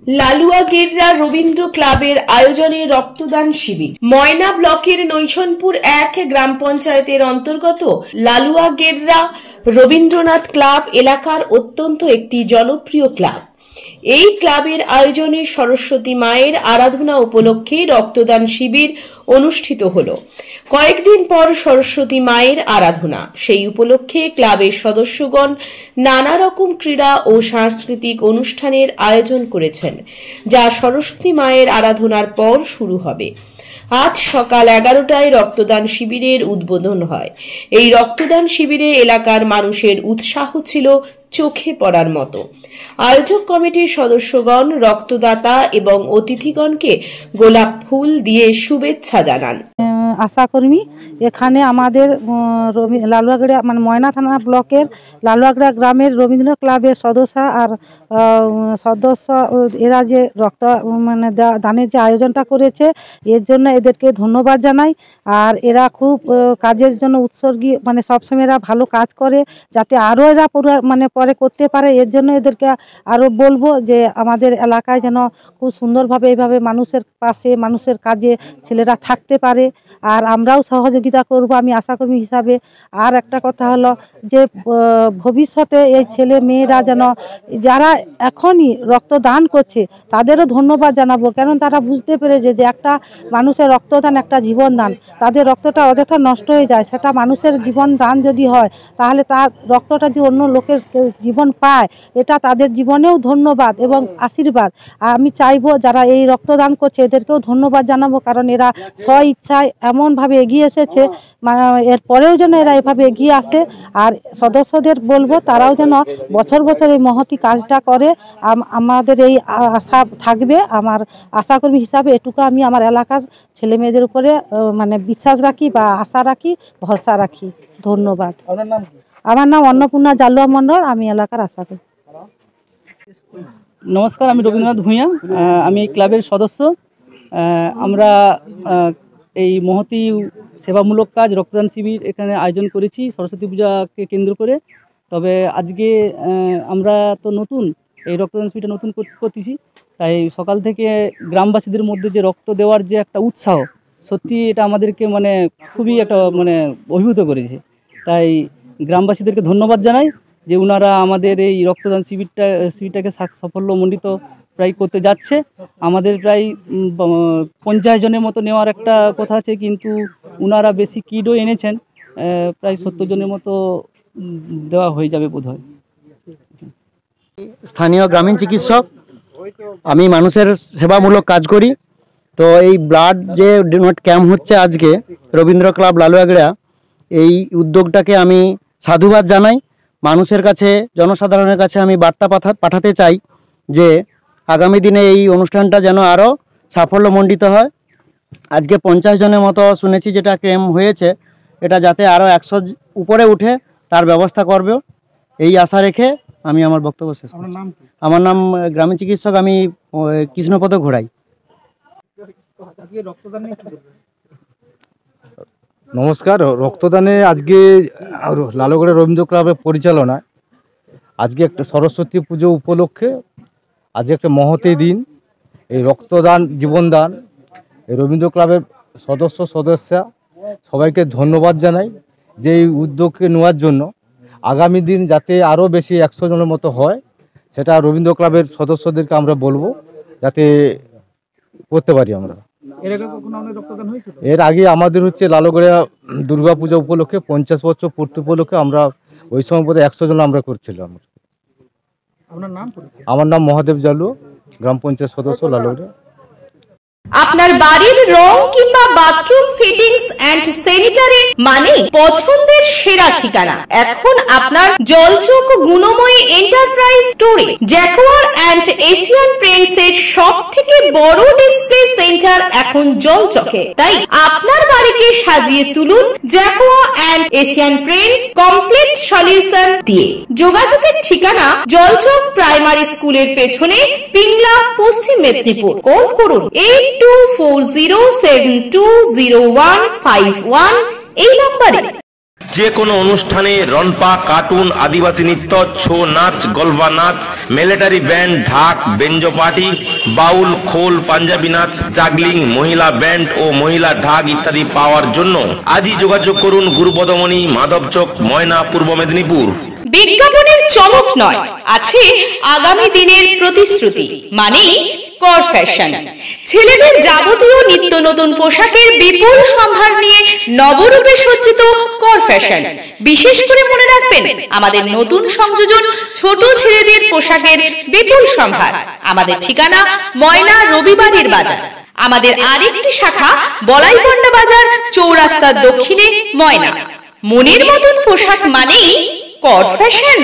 লালুয়া গেররা রবীন্দ্র ক্লাবের আয়োজনে রক্তদান শিবির। ময়না ব্লকের নৈছনপুর 1 গ্রাম পঞ্চায়েতের অন্তর্গত লালুয়া গেররা রবীন্দ্রনাথ ক্লাব এলাকার অত্যন্ত একটি জনপ্রিয় ক্লাব। এই ক্লাবের আয়োজনে সরস্বতী মায়ের আরাধনা উপলক্ষে রক্তদান শিবির অনুষ্ঠিত হলো। কয়েকদিন পর সরস্বতী মায়ের আরাধনা, সেই উপলক্ষে ক্লাবের সদস্যগণ নানা রকম ক্রীড়া ও সাংস্কৃতিক অনুষ্ঠানের আয়োজন করেছেন, যা সরস্বতী মায়ের আরাধনার পর শুরু হবে। আজ সকাল 11টায় রক্তদান শিবিরের উদ্বোধন হয়। এই রক্তদান শিবিরে এলাকার মানুষের উৎসাহ ছিল চোখে পড়ার মতো। আয়োজক কমিটির সদস্যগণ রক্তদাতা এবং অতিথিগণকে গোলাপ ফুল দিয়ে শুভেচ্ছা জানান। আশাকর্মী এখানে আমাদের লালুয়াগড়া মানে ময়না থানা ব্লকের লালুয়াগড়া গ্রামের রবীন্দ্র ক্লাবের সদস্য এরা যে রক্ত মানে দানের যে আয়োজনটা করেছে, এর জন্য এদেরকে ধন্যবাদ জানাই। আর এরা খুব কাজের জন্য উৎসর্গী, মানে সবসময় এরা ভালো কাজ করে, যাতে আরও এরা মানে পরে করতে পারে। এর জন্য এদেরকে আরও বলবো যে আমাদের এলাকায় যেন খুব সুন্দরভাবে এইভাবে মানুষের পাশে, মানুষের কাজে ছেলেরা থাকতে পারে, আর আমরাও সহযোগিতা করব আমি আশাকর্মী হিসাবে। আর একটা কথা হলো যে ভবিষ্যতে এই ছেলে মেয়েরা যেন যারা এখনই রক্তদান করছে তাদেরও ধন্যবাদ জানাবো, কারণ তারা বুঝতে পেরেছে যে একটা মানুষের রক্তদান একটা জীবন দান। তাদের রক্তটা অযথা নষ্ট হয়ে যায়, সেটা মানুষের জীবন দান যদি হয় তাহলে তার রক্তটা যদি অন্য লোকের জীবন পায়, এটা তাদের জীবনেও ধন্যবাদ এবং আশীর্বাদ। আমি চাইবো যারা এই রক্তদান করছে এদেরকেও ধন্যবাদ জানাবো, কারণ এরা স্ব ইচ্ছায় এমনভাবে এগিয়ে এসেছে, এরপরেও যেন এরা এভাবে এগিয়ে আসে। আর সদস্যদের বলবো তারাও যেন বছর বছর এই মহতি কাজটা করে। আমাদের এই আশা থাকবে, আমার আশাকর্মী হিসাবে এটুকু আমি আমার এলাকার ছেলে মেয়েদের উপরে মানে বিশ্বাস রাখি বা আশা রাখি, ভরসা রাখি। ধন্যবাদ। আমার নাম অন্নপূর্ণা জালুয়া মণ্ডল, আমি এলাকার আশাকর্মী। নমস্কার, আমি রবীন্দ্রনাথ ভূঁইয়া, আমি এই ক্লাবের সদস্য। আমরা এই মহতি সেবামূলক কাজ রক্তদান শিবির এখানে আয়োজন করেছি সরস্বতী পূজাকে কেন্দ্র করে। তবে আজকে আমরা তো নতুন এই রক্তদান শিবিরটা নতুন করতেছি, তাই সকাল থেকে গ্রামবাসীদের মধ্যে যে রক্ত দেওয়ার যে একটা উৎসাহ, সত্যি এটা আমাদেরকে মানে খুবই একটা মানে অভিভূত করেছে। তাই গ্রামবাসীদেরকে ধন্যবাদ জানাই যে ওনারা আমাদের এই রক্তদান শিবিরটাকে সাফল্যমণ্ডিত প্রায় করতে যাচ্ছে। আমাদের প্রায় 50 জনের মতো নেওয়ার একটা কথা আছে, কিন্তু ওনারা বেশি কিটও এনেছেন, প্রায় 70 জনের মতো দেওয়া হয়ে যাবে বোধহয়। স্থানীয় গ্রামীণ চিকিৎসক, আমি মানুষের সেবামূলক কাজ করি। তো এই ব্লাড যে ডোনেট ক্যাম্প হচ্ছে আজকে রবীন্দ্র ক্লাব লালুয়াগড়া, এই উদ্যোগটাকে আমি সাধুবাদ জানাই। মানুষের কাছে, জনসাধারণের কাছে আমি বার্তা পাঠাতে চাই যে আগামী দিনে এই অনুষ্ঠানটা যেন আরও সাফল্যমণ্ডিত হয়। আজকে 50 জনের মতো শুনেছি যেটা ক্যাম্প হয়েছে, এটা যাতে আরও 100 উপরে উঠে তার ব্যবস্থা করবে, এই আশা রেখে আমি আমার বক্তব্য শেষ করছি। আমার নাম গ্রামীণ চিকিৎসক, আমি কৃষ্ণপদ ঘোড়াই। নমস্কার। রক্তদানে আজকে লালুয়াগড়া রবীন্দ্র ক্লাবের পরিচালনায় আজকে একটা সরস্বতী পুজো উপলক্ষে আজকে একটা মহতী দিন, এই রক্তদান জীবনদান। এই রবীন্দ্র ক্লাবের সদস্যা সবাইকে ধন্যবাদ জানাই যে এই উদ্যোগকে নেওয়ার জন্য। আগামী দিন যাতে আরও বেশি 100 জনের মতো হয়, সেটা রবীন্দ্র ক্লাবের সদস্যদেরকে আমরা বলবো যাতে করতে পারি আমরা। এর আগে আমাদের হচ্ছে লালুয়াগড়া দুর্গা পূজা উপলক্ষে 50 বছর পূর্তি উপলক্ষে আমরা ওই সময় বোধহয় 100 জন আমরা করছিলাম। আমার নাম মহাদেব জালু, গ্রাম পঞ্চায়েত সদস্য লালুয়াগড়া। আপনার বাড়ির রং কিংবা বাথরুম ফিটিংস এন্ড স্যানিটারি মানে পছন্দের সেরা ঠিকানা এখন আপনার জলচক গুণময়ী এন্টারপ্রাইজ স্টোরে। জ্যাকোয়ার এন্ড এশিয়ান পেইন্টস এর সবথেকে বড় ডিসপ্লে সেন্টার এখন জলচকে, তাই আপনার বাড়িকে সাজিয়ে তুলুন Jaquar and Asian paints complete solution দিয়ে। যোগাযোগের ঠিকানা জলচক প্রাইমারি স্কুলের পেছনে, পিংলা, পশ্চিম মেদিনীপুর। কল করুন 8240720151 এই নম্বরে। যে কোনো অনুষ্ঠানে রনপা, কার্টুন, আদিবাসী নৃত্য, ছৌ নাচ, গলফা নাচ, মিলিটারি ব্যান্ড, ঢাক, বেঞ্জো পার্টি, বাউল, খোল, পাঞ্জাবি নাচ, জাগলিং, মহিলা ব্যান্ড ও মহিলা ঢাক ইত্যাদি পাওয়ার জন্য আজই যোগাযোগ করুন গুরুপদমণি, মাধবচক, ময়না, পূর্ব মেদিনীপুর। বিজ্ঞাপনের চমক নয়, আছে আগামী দিনের প্রতিশ্রুতি, মানে কর ফ্যাশন। ছেলেদের যাবতীয় নিত্য নতুন পোশাকের বিপুল সম্ভার নিয়ে নবরূপে সজ্জিত কর ফ্যাশন। বিশেষ করে মনে রাখবেন, আমাদের নতুন সংযোজন ছোট ছেলেদের পোশাকের বিপুল সম্ভার। আমাদের ঠিকানা ময়না রবিবারের বাজার। আমাদের আরেকটি শাখা বলাইপন্ডা বাজার, চৌরাস্তার দক্ষিণে ময়না। মনের মতন পোশাক মানেই কর ফ্যাশন।